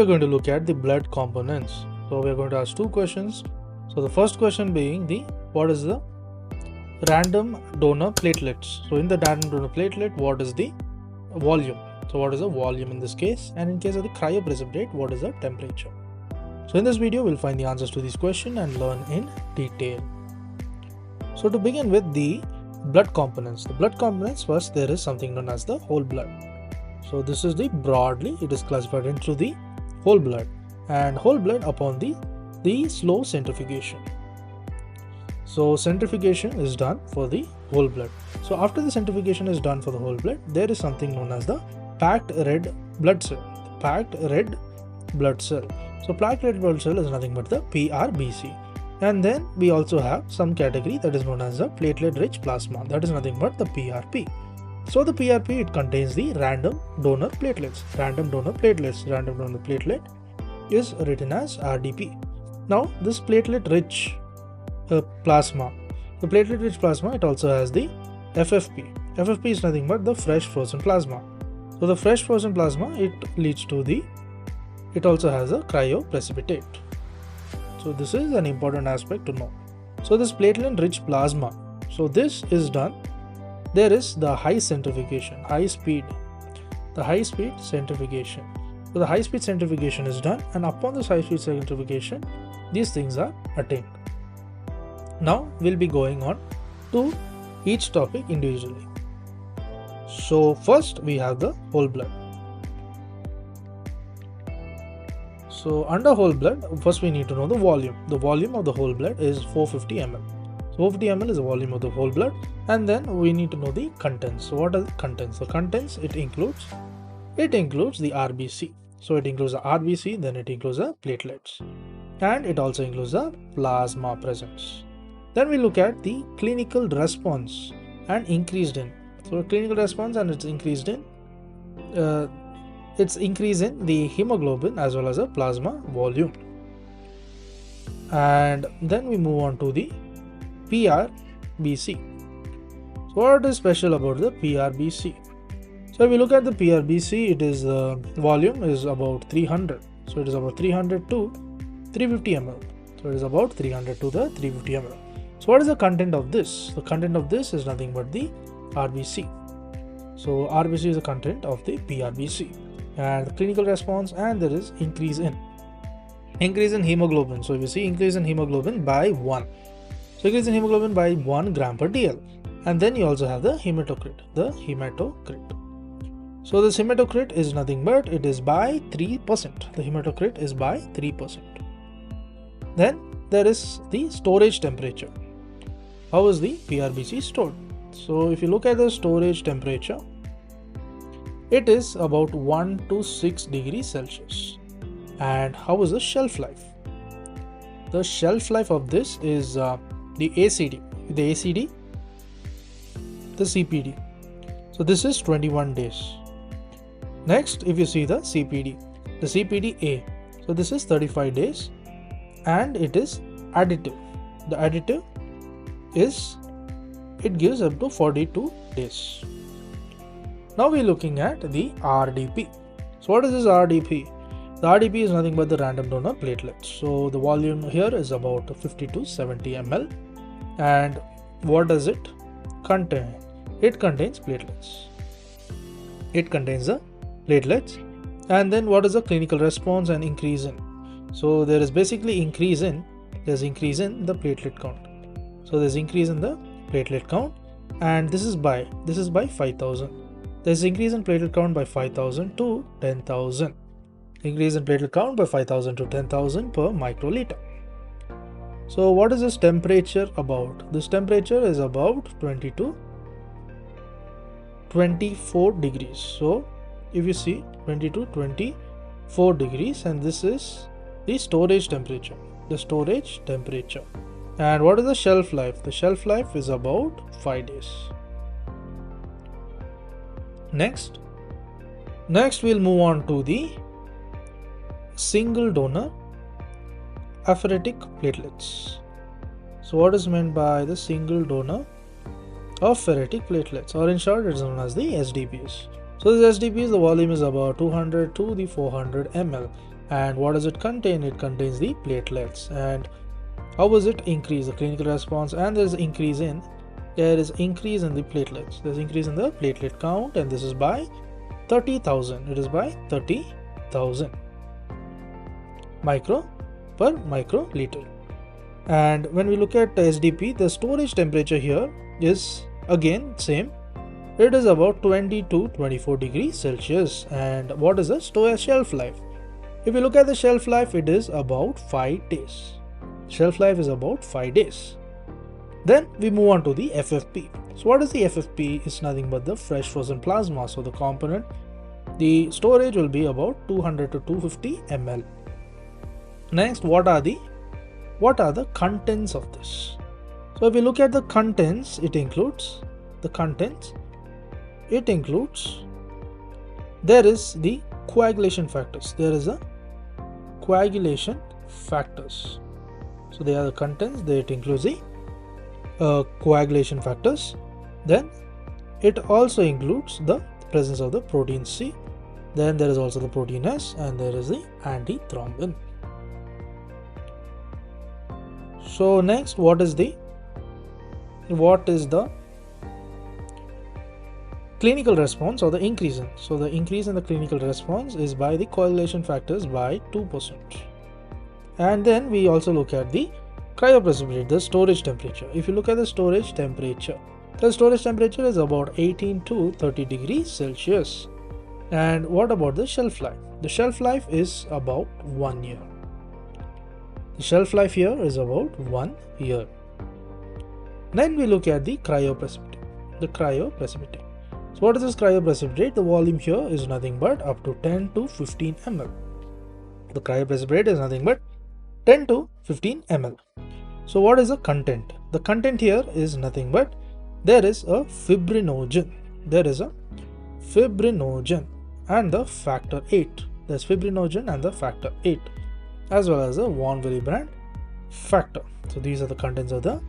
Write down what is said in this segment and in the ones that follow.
we're going to look at the blood components. So we're going to ask two questions. So the first question being what is the random donor platelets? So in the random donor platelet, what is the volume? So what is the volume in this case? And in case of the cryoprecipitate, what is the temperature? So in this video, we'll find the answers to these questions and learn in detail. So to begin with the blood components. The blood components, first there is something known as the whole blood. So this is broadly it is classified into the whole blood, and whole blood upon the slow centrifugation. So centrifugation is done for the whole blood. So after the centrifugation is done for the whole blood, there is something known as the packed red blood cell. Packed red blood cell. So packed red blood cell is nothing but the PRBC. And then we also have some category that is known as the platelet rich plasma. That is nothing but the PRP. So the PRP, it contains the random donor platelets. Random donor platelets. Random donor platelet is written as RDP. Now this platelet rich plasma. The platelet rich plasma, it also has the FFP. FFP is nothing but the fresh frozen plasma. So the fresh frozen plasma, it leads to it also has a cryoprecipitate. So this is an important aspect to know. So this platelet rich plasma, so this is done. There is the high centrifugation, the high speed centrifugation. So the high speed centrifugation is done, and upon this high speed centrifugation, these things are attained. Now we'll be going on to each topic individually. So first we have the whole blood. So under whole blood, first we need to know the volume. The volume of the whole blood is 450 ml. So 450 ml is the volume of the whole blood, and then we need to know the contents. So what are the contents? The contents, it includes the RBC. So it includes the RBC, then it includes the platelets, and it also includes the plasma presence. Then we look at the clinical response and increased in. So clinical response and it's increased in. It's increase in the hemoglobin as well as the plasma volume. And then we move on to the PRBC. So what is special about the PRBC? So if we look at the PRBC, it is volume is about 300. So it is about 300 to 350 ml. So it is about 300 to the 350 ml. So what is the content of this? The content of this is nothing but the RBC. So RBC is the content of the PRBC. And the clinical response, and there is increase in hemoglobin. So if you see increase in hemoglobin by 1. So increase in hemoglobin by 1 gram per DL. And then you also have the hematocrit. So this hematocrit is nothing but it is by 3%. The hematocrit is by 3%. Then there is the storage temperature. How is the PRBC stored? So if you look at the storage temperature, it is about 1 to 6 degrees Celsius. And how is the shelf life? The shelf life of this is the ACD, the CPD. So this is 21 days. Next, if you see the CPD A, so this is 35 days, and it is additive. The additive is, it gives up to 42 days. Now we're looking at the RDP. So what is this RDP? The RDP is nothing but the random donor platelets. So the volume here is about 50 to 70 ml. And what does it contain? It contains platelets. It contains the platelets. And then what is the clinical response and increase in? So there is basically increase in the platelet count. So there's increase in the platelet count, and this is by 5,000. There's increase in platelet count by 5,000 to 10,000. Increase in platelet count by 5,000 to 10,000 per microliter. So what is this temperature about? This temperature is about 20 to 24 degrees. So if you see 20 to 24 degrees, and this is the storage temperature. And what is the shelf life? The shelf life is about 5 days. Next we'll move on to the single donor apheretic platelets. So what is meant by the single donor of ferritic platelets, or in short it is known as the SDPs. So this SDPs, the volume is about 200 to the 400 ml, And what does it contain? It contains the platelets. And how was it increase? The clinical response, and there is increase in the platelets. There's increase in the platelet count, and this is by 30,000. It is by 30,000 micro per microliter. And when we look at SDP, the storage temperature here is again same. It is about 20 to 24 degrees Celsius. And what is the shelf life? If you look at the shelf life, it is about 5 days. Shelf life is about 5 days. Then we move on to the FFP. So what is the FFP? It's nothing but the fresh frozen plasma. So the component, the storage will be about 200 to 250 ml. Next, what are the contents of this? So if we look at the contents, there is the coagulation factors. So they are the contents. It includes the coagulation factors. Then it also includes the presence of the protein C. Then there is also the protein S, and there is the antithrombin. So next, what is the clinical response or the increase in? So the increase in the clinical response is by the coagulation factors by 2%. And then we also look at the cryoprecipitate, the storage temperature. If you look at the storage temperature is about 18 to 30 degrees Celsius. And what about the shelf life? The shelf life is about 1 year. The shelf life here is about 1 year. Then we look at the cryoprecipitate. So what is this cryoprecipitate? The volume here is nothing but up to 10 to 15 ml. The cryoprecipitate is nothing but 10 to 15 ml. So what is the content? The content here is nothing but there is a fibrinogen. And the factor 8. There's fibrinogen and the factor 8, as well as a von Willebrand factor. So these are the contents of the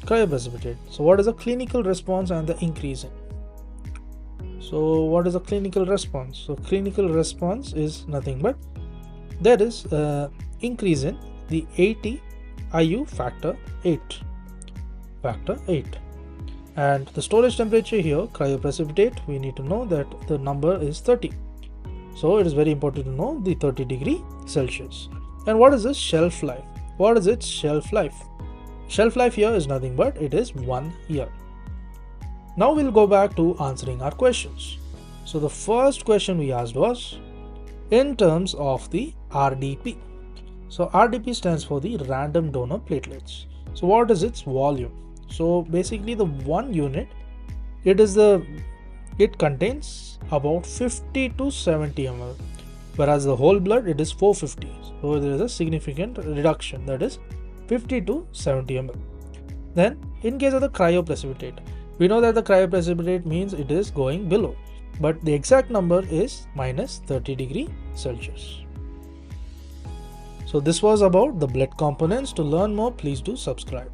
cryoprecipitate. So what is the clinical response and the increase in? So what is the clinical response? So clinical response is nothing but there is increase in the AT-IU factor 8. And the storage temperature here, cryoprecipitate, we need to know that the number is 30. So it is very important to know the 30 degree Celsius. And what is this shelf life? What is its shelf life? Shelf life here is nothing but it is 1 year. Now we'll go back to answering our questions. So the first question we asked was in terms of the RDP. So RDP stands for the random donor platelets. So what is its volume? So basically the 1 unit, it contains about 50 to 70 ml, whereas the whole blood it is 450. So there is a significant reduction, that is 50 to 70 ml. Then in case of the cryoprecipitate, we know that the cryoprecipitate means it is going below, but the exact number is minus 30 degree Celsius. So this was about the blood components. To learn more, please do subscribe.